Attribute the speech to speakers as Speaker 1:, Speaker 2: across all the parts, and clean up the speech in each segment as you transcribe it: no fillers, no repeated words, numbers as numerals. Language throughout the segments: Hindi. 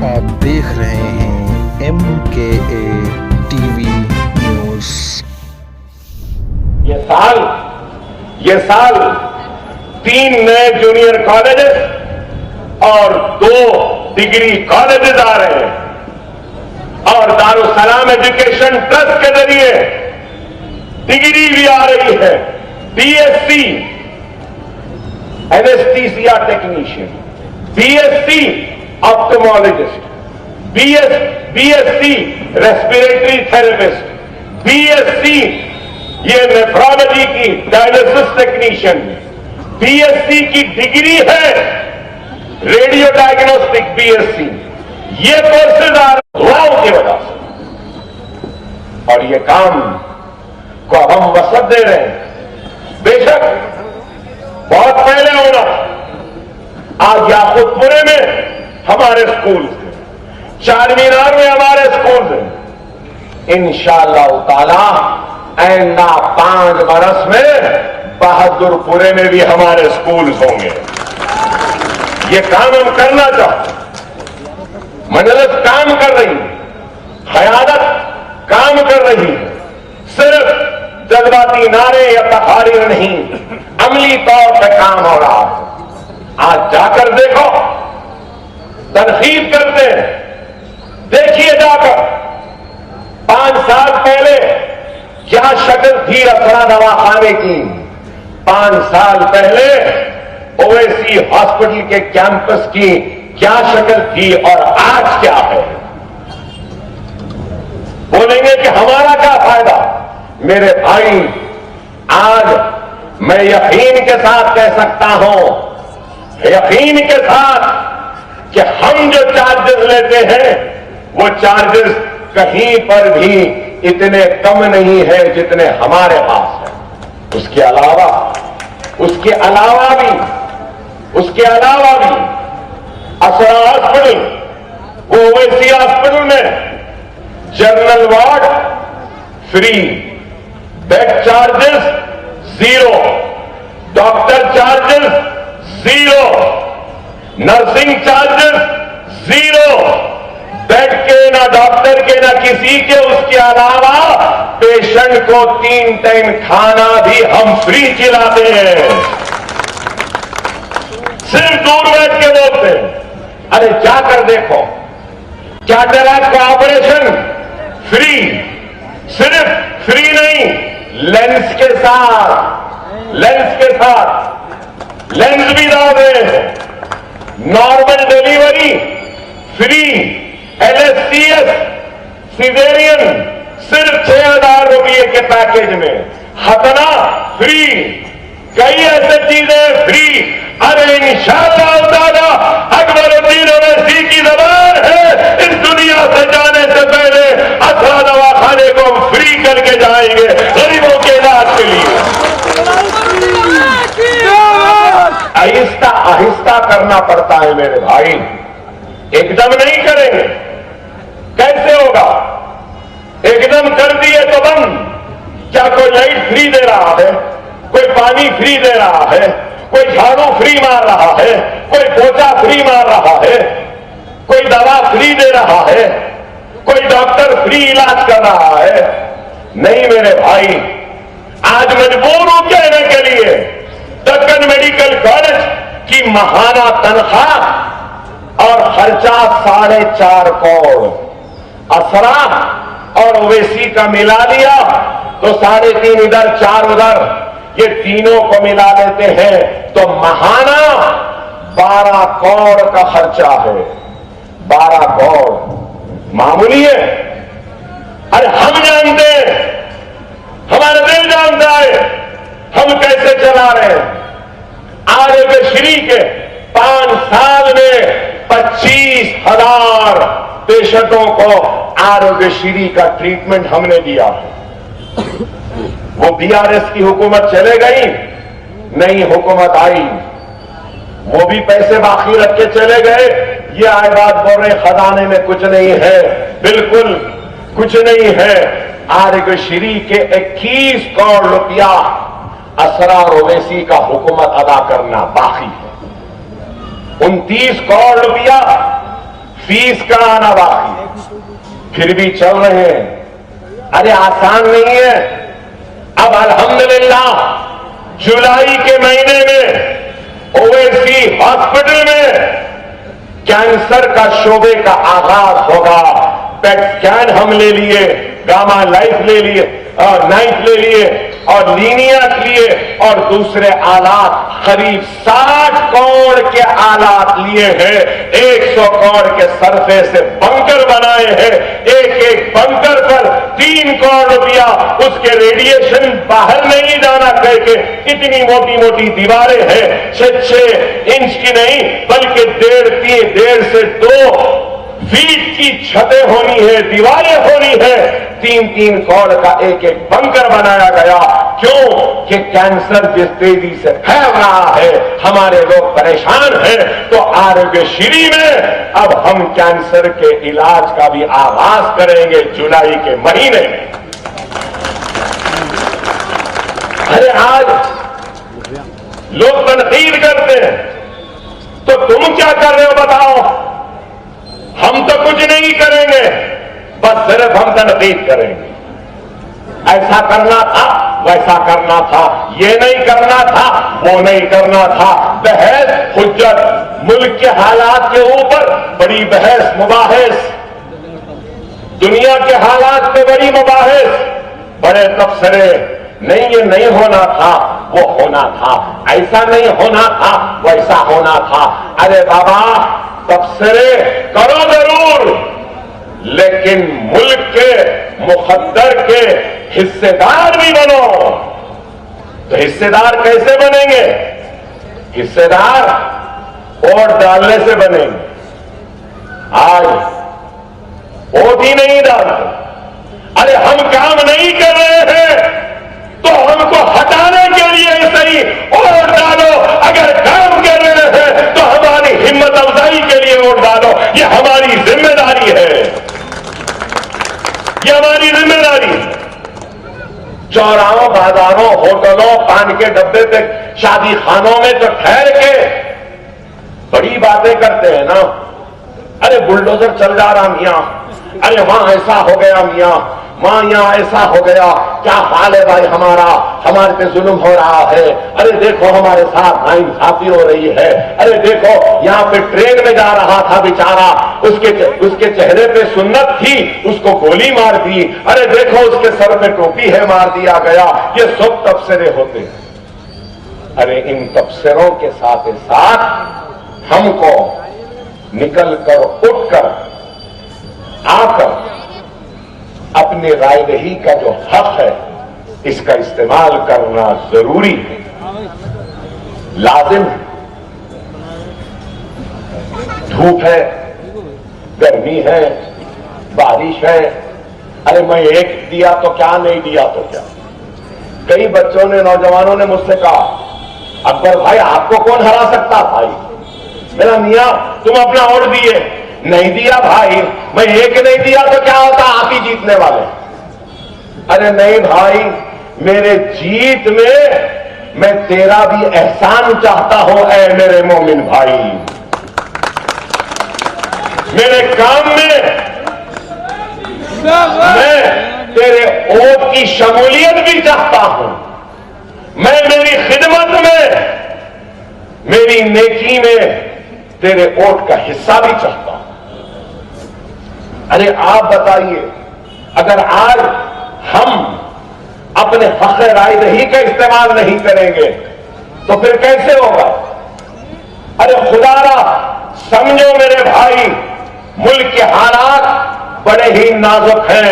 Speaker 1: आप देख रहे हैं MKA टीवी न्यूज।
Speaker 2: ये साल 3 नए जूनियर कॉलेजेस और 2 डिग्री कॉलेजेस आ रहे हैं और दारुसलाम एजुकेशन ट्रस्ट के जरिए डिग्री भी आ रही है। BSc anaesthesia technician, BSc ophthalmologist, BSc respiratory therapist, BSc ये नेफ्रोलॉजी की डायलिसिस टेक्नीशियन, BSc की डिग्री है रेडियो डायग्नोस्टिक BSc। ये कोर्सेज आ रहे दुआओं की वजह से और ये काम को अब हम वसत दे रहे हैं। बेशक बहुत पहले होना, आज याकूतपुरे में हमारे स्कूल हैं, चारमीनार में हमारे स्कूल हैं। इंशाअल्लाह ताला आइंदा 5 बरस में बहादुरपुरे में भी हमारे स्कूल होंगे। ये काम हम करना चाहते हैं। मजलिस काम कर रही है, क़यादत काम कर रही है। सिर्फ जज्बाती नारे या तकारीर नहीं, अमली तौर पर काम हो रहा है। आज जाकर देखो, तनकीद करते हैं, देखिए जाकर 5 साल पहले क्या शक्ल थी असरा दवाखाने की। 5 साल पहले ओवैसी हॉस्पिटल के कैंपस की क्या शक्ल थी और आज क्या है। बोलेंगे कि हमारा क्या फायदा। मेरे भाई, आज मैं यकीन के साथ कह सकता हूं, यकीन के साथ, कि हम जो चार्जेस लेते हैं वो चार्जेस कहीं पर भी इतने कम नहीं है जितने हमारे पास है। उसके अलावा भी असरा हॉस्पिटल, वो ओवैसी हॉस्पिटल में general ward free, bed charges 0, doctor charges 0, nursing charges 0, bed के ना डॉक्टर के ना किसी के। उसके अलावा पेशेंट को 3 टाइम खाना भी हम फ्री खिलाते हैं। सिर्फ दूर बैठ के बोलते हैं। अरे जाकर देखो, कैटरैक्ट का ऑपरेशन फ्री, सिर्फ फ्री नहीं, लेंस के साथ लेंस भी डाल रहे हैं। Normal delivery free, LSCS caesarean सिर्फ 6000 रुपये के पैकेज में, खतना फ्री, कई ऐसे चीजें फ्री। अरे इंशाअल्लाह ताला अकबरुद्दीन ओवैसी की ज़बान है, इस दुनिया से जाने से पहले असरा दवाखाने को हम फ्री करके जाएंगे गरीबों के इलाज के लिए। आहिस्ता आहिस्ता करना पड़ता है मेरे भाई, एकदम नहीं करेंगे। कैसे होगा? एकदम कर दिए तो बंद। क्या कोई लाइट फ्री दे रहा है? कोई पानी फ्री दे रहा है? कोई झाड़ू फ्री मार रहा है? कोई पोछा फ्री मार रहा है? कोई दवा फ्री दे रहा है? कोई डॉक्टर फ्री इलाज कर रहा है? नहीं मेरे भाई, आज मजबूर हूं कहने के लिए, दक्कन मेडिकल कॉलेज की महाना तनख्वाह और खर्चा 4.5 करोड़, असरा और ओवैसी का मिला लिया तो 3.5 इधर 4 उधर, ये तीनों को मिला लेते हैं तो महाना 12 करोड़ का खर्चा है। 12 करोड़ मामूली है? अरे हम जानते हैं, हमारा दिल जानता है हम कैसे चला रहे हैं। आरोग्यश्री के 5 साल में 25,000 पेशेंटों को आरोग्यश्री का ट्रीटमेंट हमने दिया है। वो BRS की हुकूमत चले गई, नई हुकूमत आई, वो भी पैसे बाकी रख के चले गए। ये आए बात बोल रहे खजाने में कुछ नहीं है, बिल्कुल कुछ नहीं है। आरोग्यश्री के 21 करोड़ रुपया असरा और ओवैसी का हुकूमत अदा करना बाकी है। 29 करोड़ रुपया फीस का आना बाकी, फिर भी चल रहे हैं। अरे आसान नहीं है। अब अल्हम्दुलिल्लाह जुलाई के महीने में ओवैसी हॉस्पिटल में कैंसर का शोबे का आगाज होगा। पेट स्कैन हम ले लिए, गामा लाइफ ले लिए, नाइफ ले लिए और लीनियट लिए और दूसरे आलात करीब 60 करोड़ के आलात लिए हैं। 100 करोड़ के सरफे से बंकर बनाए हैं। एक एक बंकर पर 3 करोड़ रुपया, उसके रेडिएशन बाहर नहीं जाना करके इतनी मोटी मोटी दीवारें हैं। 6 इंच की नहीं बल्कि 1.5 से 2 फीट की छतें होनी है, दीवारें होनी है। 3-3 करोड़ का एक एक बंकर बनाया गया। क्यों? कि कैंसर जिस तेजी से फैल रहा है, हमारे लोग परेशान हैं। तो आरोग्यश्री में अब हम कैंसर के इलाज का भी आगाज करेंगे जुलाई के महीने में। अरे आज लोग तनकीद करते हैं, तो तुम क्या कर रहे हो बताओ? हम तो कुछ नहीं करेंगे, बस सिर्फ हम तनकीद करेंगे। ऐसा करना था, वैसा करना था, ये नहीं करना था, वो नहीं करना था। बहस हुज्जत, मुल्क के हालात के ऊपर बड़ी बहस मुबाहिस, दुनिया के हालात पे बड़ी मुबाहिस, बड़े तबसरे। नहीं ये नहीं होना था, वो होना था, ऐसा नहीं होना था, वैसा होना था। अरे बाबा तबसरे करो जरूर, लेकिन मुल्क के मुकद्दर के हिस्सेदार भी बनो। तो हिस्सेदार कैसे बनेंगे? हिस्सेदार वोट डालने से बनेंगे। आज वोट ही नहीं डालते। अरे हम काम नहीं कर रहे हैं तो हमको हटाने के लिए सही वोट डालो। अगर काम कर रहे हैं तो हमारी हिम्मत अफजाई के लिए वोट डालो। ये हमारी जिम्मेदारी है, ये हमारी जिम्मेदारी है। चौराहों, बाजारों, होटलों, पान के डब्बे पे, शादी खानों में तो ठहर के बड़ी बातें करते हैं ना। अरे बुलडोजर चल जा रहा मियां, अरे वहां ऐसा हो गया मियां, वहां यहां ऐसा हो गया, क्या हाल है भाई हमारा, हमारे पे जुल्म हो रहा है। अरे देखो हमारे साथ नाइंसाफी हो रही है। अरे देखो यहां पे ट्रेन में जा रहा था बेचारा, उसके चेहरे पे सुन्नत थी, उसको गोली मार दी। अरे देखो उसके सर पे टोपी है, मार दिया गया। ये सब तबसरे होते हैं। अरे इन तबसरों के साथ साथ हमको निकल कर, उठ कर, आकर अपने रायदही का जो हक है इसका इस्तेमाल करना जरूरी है, लाजिम है। धूप है, गर्मी है, बारिश है। अरे मैं एक दिया तो क्या, नहीं दिया तो क्या। कई बच्चों ने, नौजवानों ने मुझसे कहा, अकबर भाई आपको कौन हरा सकता भाई। मेरा मियां तुम अपना वोट दिए, नहीं दिया भाई, मैं एक नहीं दिया तो क्या होता, आप ही जीतने वाले। अरे नहीं भाई, मेरे जीत में मैं तेरा भी एहसान चाहता हूं। ऐ मेरे मोमिन भाई, मेरे काम में मैं तेरे वोट की शमूलियत भी चाहता हूं। मैं मेरी खिदमत में, मेरी नेकी में तेरे वोट का हिस्सा भी चाहता हूं। अरे आप बताइए, अगर आज हम अपने हक रायदही का इस्तेमाल नहीं करेंगे तो फिर कैसे होगा। अरे खुदारा समझो मेरे भाई, मुल्क के हालात बड़े ही नाजुक हैं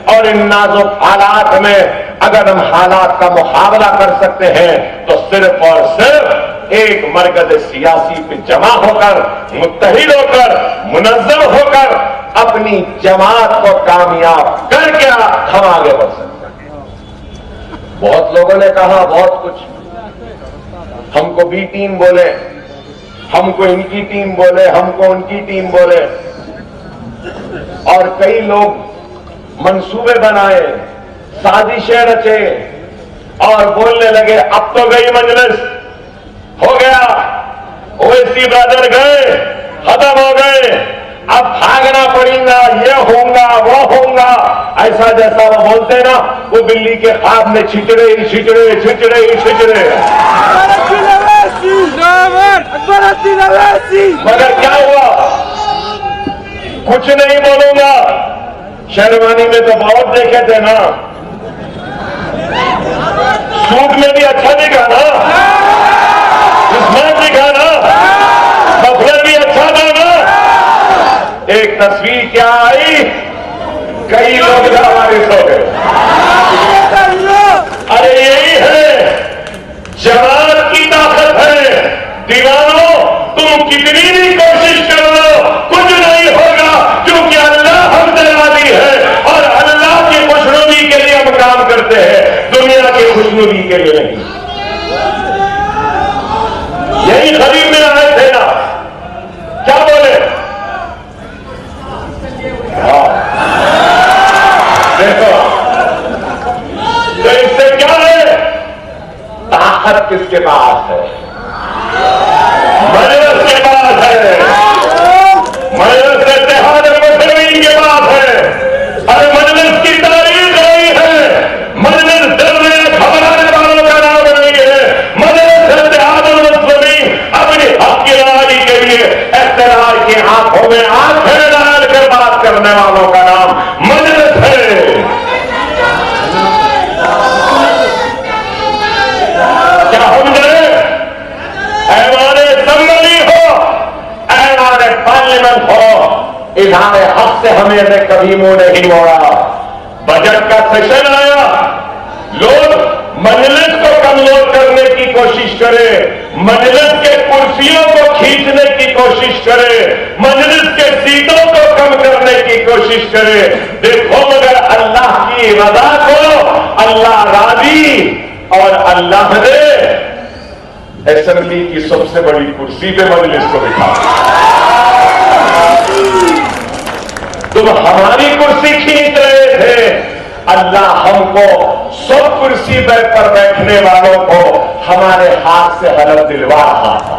Speaker 2: और इन नाजुक हालात में अगर हम हालात का मुकाबला कर सकते हैं तो सिर्फ और सिर्फ एक मरकज सियासी पे जमा होकर, मुत्तहिद होकर, मुनज़्ज़म होकर अपनी जमात को कामयाब करके हम आगे बढ़ सकते हैं। बहुत लोगों ने कहा बहुत कुछ, हमको बी टीम बोले, हमको इनकी टीम बोले, हमको उनकी टीम बोले, और कई लोग मंसूबे बनाए, साजिशें रचे और बोलने लगे अब तो गई मजलिस, हो गया, ओवैसी ब्रदर गए, खत्म हो गए, अब वो होऊंगा, ऐसा जैसा वो बोलते ना, वो बिल्ली के ख्वाब में छिचड़े छिचड़े छिचड़े छिचड़े। मगर क्या हुआ? कुछ नहीं बोलूंगा। शेरवानी में तो बहुत देखे थे ना, सूट में भी अच्छा दिखा ना, इसमें दिखा ना, मफलर भी अच्छा था ना। एक तस्वीर क्या आई, कई लोग लावारिस हो गए। अरे यही है जमात की ताकत है। दीवानों, तुम कितनी भी कोशिश करो कुछ नहीं होगा, क्योंकि अल्लाह हमसे राजी है और अल्लाह की खुशनुदी के लिए हम काम करते हैं, दुनिया की खुशनुदी के लिए नहीं। यही खरीब में आए थे ना, क्या बोले? हाँ, देखो तो इससे क्या है? ताकत किसके पास है? मजलिस के पास है, मजलिस इत्तेहाद मुस्लिमीन के पास है। अरे मजलिस की तारीख नहीं है, मजलिस दिल में घबराने वालों का नाम नहीं है। मजलिस इत्तेहाद मुस्लिमीन अपनी हक की लड़ाई के लिए इख्तिलाफ की आंखों में आंखें डाल कर बात करने वालों का नाम मजलिस है। क्या हम ऐवाने असम्बली हो, ऐवाने पार्लियामेंट हो, इधारे हक से हमें कभी मुंह नहीं मोड़ा। बजट का सेशन आया, लोग मजलिस को कमजोर करने की कोशिश करें, मजलिस के कुर्सियों को खींचने की कोशिश करें, मजलिस के सीटों को कम करने की कोशिश करें। देखो मगर अल्लाह की रजा को अल्लाह राजी और अल्लाह ने असेंबली की सबसे बड़ी कुर्सी पे मजलिस को बिठा। तुम हमारी कुर्सी खींच रहे थे, अल्लाह हमको सब कुर्सी पर बैठने वालों को हमारे हाथ से हलफ दिलवा रहा था।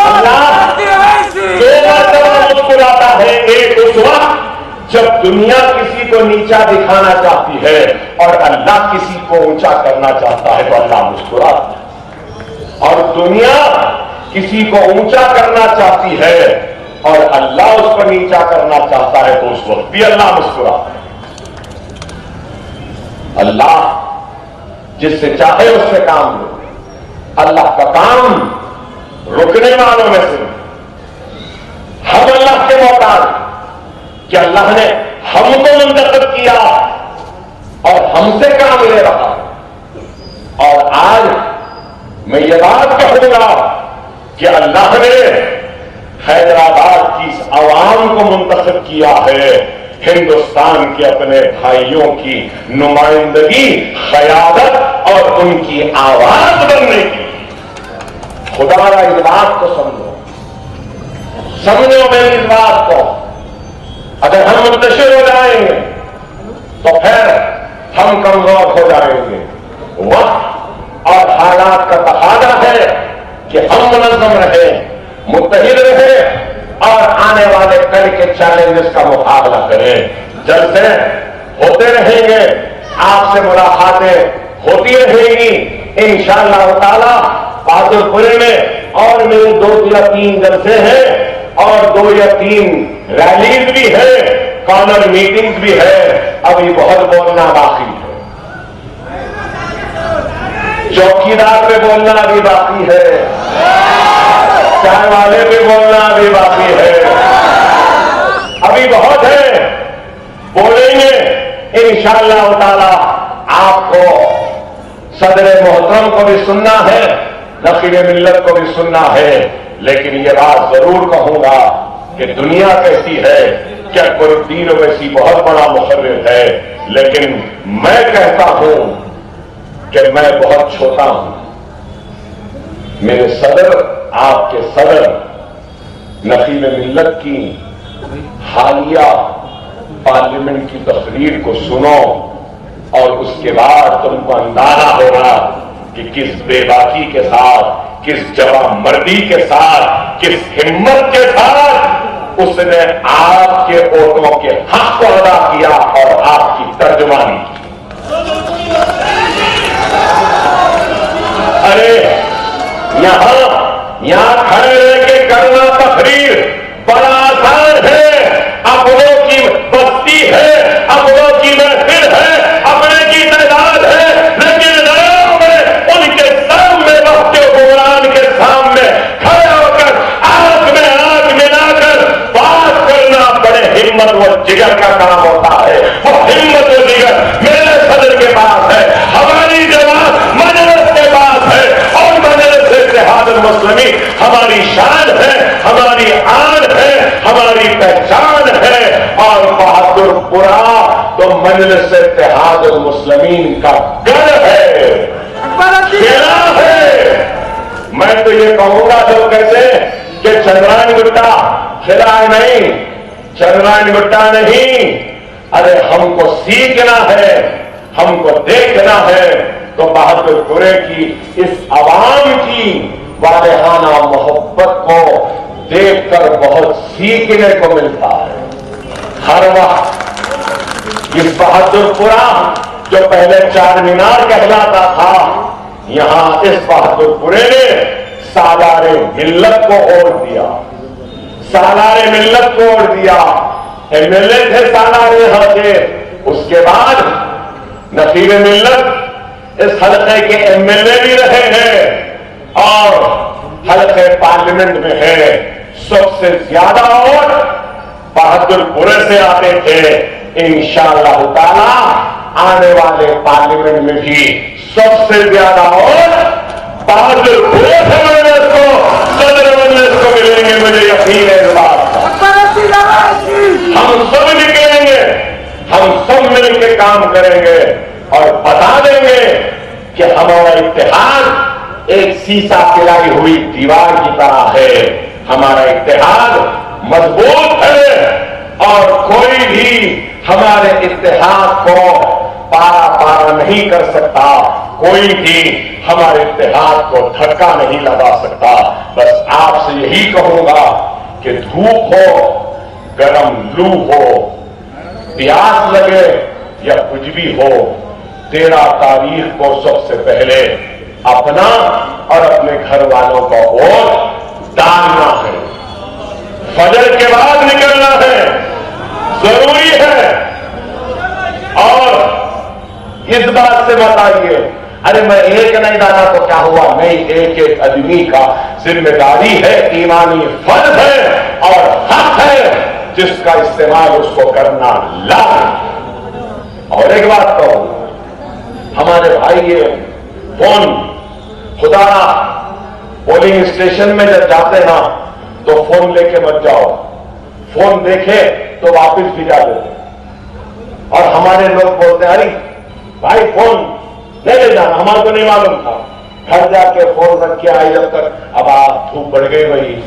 Speaker 2: अल्लाह दो मरतबा मुस्कुराता है, एक उस वक्त जब दुनिया किसी को नीचा दिखाना चाहती है और अल्लाह किसी को ऊंचा करना चाहता है तो अल्लाह मुस्कुराता है, और दुनिया किसी को ऊंचा करना चाहती है और अल्लाह उसको नीचा करना चाहता है तो उस वक्त भी अल्लाह मुस्कुराता है। अल्लाह जिससे चाहे उससे काम लो, अल्लाह का काम रुकने वालों में से हम अल्लाह के मोहताज कि अल्लाह ने हमको मुंतखब किया और हमसे काम ले रहा है। और आज मैं ये बात कहूंगा कि अल्लाह ने हैदराबाद की इस आवाम को मुंतखब किया है हिंदुस्तान के अपने भाइयों की नुमाइंदगी, क़यादत और उनकी आवाज बनने की। खुदारा इस बात को समझो मेरी इस बात को। अगर हम मुंतशिर हो जाएंगे तो फिर हम कमजोर हो जाएंगे। वक्त और हालात का तकाजा है कि हम मुनज़्ज़म रहे, मुत्तहिद रहे और आने वाले कल के चैलेंजेस का मुकाबला करें। जलसे होते रहेंगे, आपसे मुलाकातें होती रहेंगी इंशाअल्लाह ताला। बहादुरपुर में और मेरे 2 या 3 जलसे हैं और 2 या 3 रैलीज भी है, कॉर्नर मीटिंग्स भी है। अभी बहुत बोलना बाकी है, चौकीदार पे बोलना अभी बाकी है, चाय वाले पे बोलना अभी बाकी है, अभी बहुत है। बोलेंगे इंशाअल्लाह ताला। आपको सदर मोहतरम को भी सुनना है, नकीब मिल्लत को भी सुनना है, लेकिन ये बात जरूर कहूंगा कि दुनिया कहती है कि अकबरुद्दीन वैसी बहुत बड़ा मुखर्रिर है, लेकिन मैं कहता हूं कि मैं बहुत छोटा हूं। मेरे सदर, आपके सदर नकीब मिल्लत की हालिया पार्लियामेंट की तकरीर को सुनो और उसके बाद तुमको अंदाजा होगा कि किस बेबाकी के साथ, किस जवामर्दी के साथ, किस हिम्मत के साथ उसने आपके वोटों के हक को अदा किया और आपकी तर्जुमानी की। अरे यहां खड़े रह के करना तकरीर बड़ा आसान है। अपनों की बस्ती है, अपनों की महफिल है, अपने की तादाद है, लेकिन नया में उनके सामने वक्त के हुक्मरान के सामने खड़े होकर आंख में आंख मिलाकर बात करना बड़े हिम्मत व जिगर का काम होता है। वो हिम्मत व जिगर मेरे सदर के पास है, हमारी जमात मजलिस के पास है और मजलिस इत्तेहादुल मुस्लिमीन हमारी शान है, हमारी आन है, हमारी पहचान है। और बहादुरपुरा तो मजलिस इत्तेहादुल मुस्लिमीन का गढ़ है, किला है। मैं तो ये कहूंगा लोग कैसे कि चंद्रायन गुट्टा खिला है नहीं, चंद्रायन गुट्टा नहीं। अरे हमको सीखना है, हमको देखना है तो बहादुरपुरे की इस आवाम की वालेहाना मोहब्बत को देखकर बहुत सीखने को मिलता है। हर वक्त इस बहादुरपुरा जो पहले चार मीनार कहलाता था, यहां इस बहादुरपुरे ने सालारे मिल्लत को ओढ़ दिया, सालारे मिल्लत को ओढ़ दिया। एमएलए थे सालारे यहां के, उसके बाद नसीब मिल्लत इस हल्के के एमएलए भी रहे हैं और हल्के पार्लियामेंट में है। सबसे ज्यादा वोट बहादुरपुरे से आते थे। इंशाअल्लाह ताला आने वाले पार्लियामेंट में भी सबसे ज्यादा वोट बहादुरपुरे से मजलिस को, सदर मजलिस को मिलेंगे। मुझे यकीन है इस बात का। हम सब निकलेंगे, हम सब मिलकर काम करेंगे और बता देंगे कि हमारा इत्तेहाद एक शीशा पिलाई हुई दीवार की तरह है। हमारा इत्तेहाद मजबूत है और कोई भी हमारे इत्तेहाद को पारा पारा नहीं कर सकता, कोई भी हमारे इत्तेहाद को धक्का नहीं लगा सकता। बस आपसे यही कहूंगा कि धूप हो, गरम लू हो, प्यास लगे या कुछ भी हो, 13 तारीख को सबसे पहले अपना और अपने घर वालों का वोट डालना है। फजर के बाद निकलना है, जरूरी है। और इस बात से बताइए, अरे मैं एक नहीं डाला तो क्या हुआ? नहीं, एक एक आदमी का जिम्मेदारी है, ईमानी फर्ज है और हक है जिसका इस्तेमाल उसको करना लाजिम। और एक बात कहूं, हमारे भाई ये फोन खुदा पोलिंग स्टेशन में जब जाते हैं तो फोन लेके मत जाओ, फोन देखे तो वापस भिजा देते। और हमारे लोग बोलते हैं, अरे भाई फोन ले ले जाना, हमारे को नहीं मालूम था। घर जाके फोन रख के आए, जब तक अब आप धूप बढ़ गई भाई,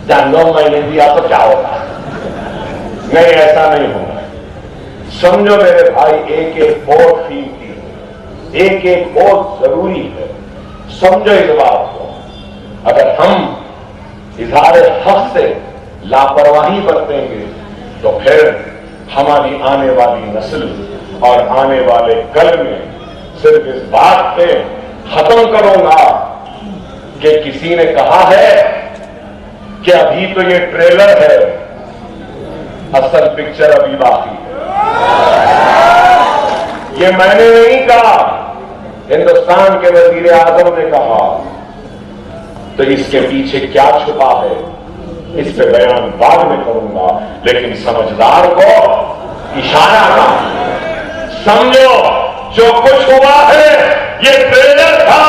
Speaker 2: जान लो मैंने दिया तो क्या होगा। नहीं, ऐसा नहीं होगा। समझो मेरे भाई, एक एक वोट कीमती है, एक एक वोट जरूरी है। समझो इस बात को। अगर हम इजहार हक से लापरवाही बरतेंगे तो फिर हमारी आने वाली नस्ल और आने वाले कल में सिर्फ इस बात पे खत्म करूंगा कि किसी ने कहा है कि अभी तो ये ट्रेलर है, असल पिक्चर अभी बाकी है। ये मैंने नहीं कहा, हिंदुस्तान के वजीर आजम ने कहा। तो इसके पीछे क्या छुपा है, इस पे बयान बाद में करूंगा, लेकिन समझदार को इशारा का समझो, जो कुछ हुआ है ये ट्रेलर था,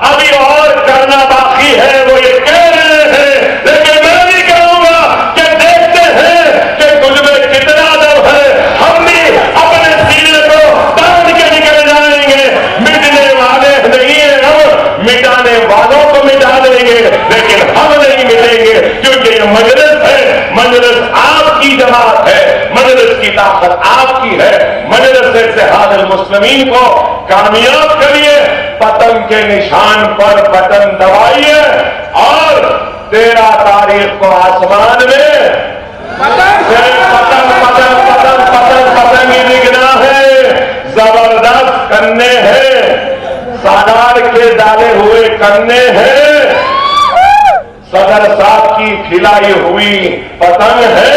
Speaker 2: अभी और करना बाकी है, वो ये कह रहे हैं। लेकिन मैं भी कहूंगा कि देखते हैं कि तुझ में कितना दम है। हम भी अपने सीने को तान के निकल जाएंगे। मिटने वाले नहीं है हम, मिटाने वालों को मिटा देंगे, लेकिन हम नहीं मिटेंगे, क्योंकि ये मजलिस है, मजलिस आपकी जमात है, मजलिस की ताकत आपकी है। मजलिस इत्तेहादुल मुस्लिमीन को कामयाब करिए, पतंग के निशान पर बटन दबाइए और 13 तारीख को आसमान में पतंग पतंग पतंग पतंग पतंग ही दिखना है, जबरदस्त करने हैं, सागार के डाले हुए करने हैं, सदर साहब की खिलाई हुई पतंग है।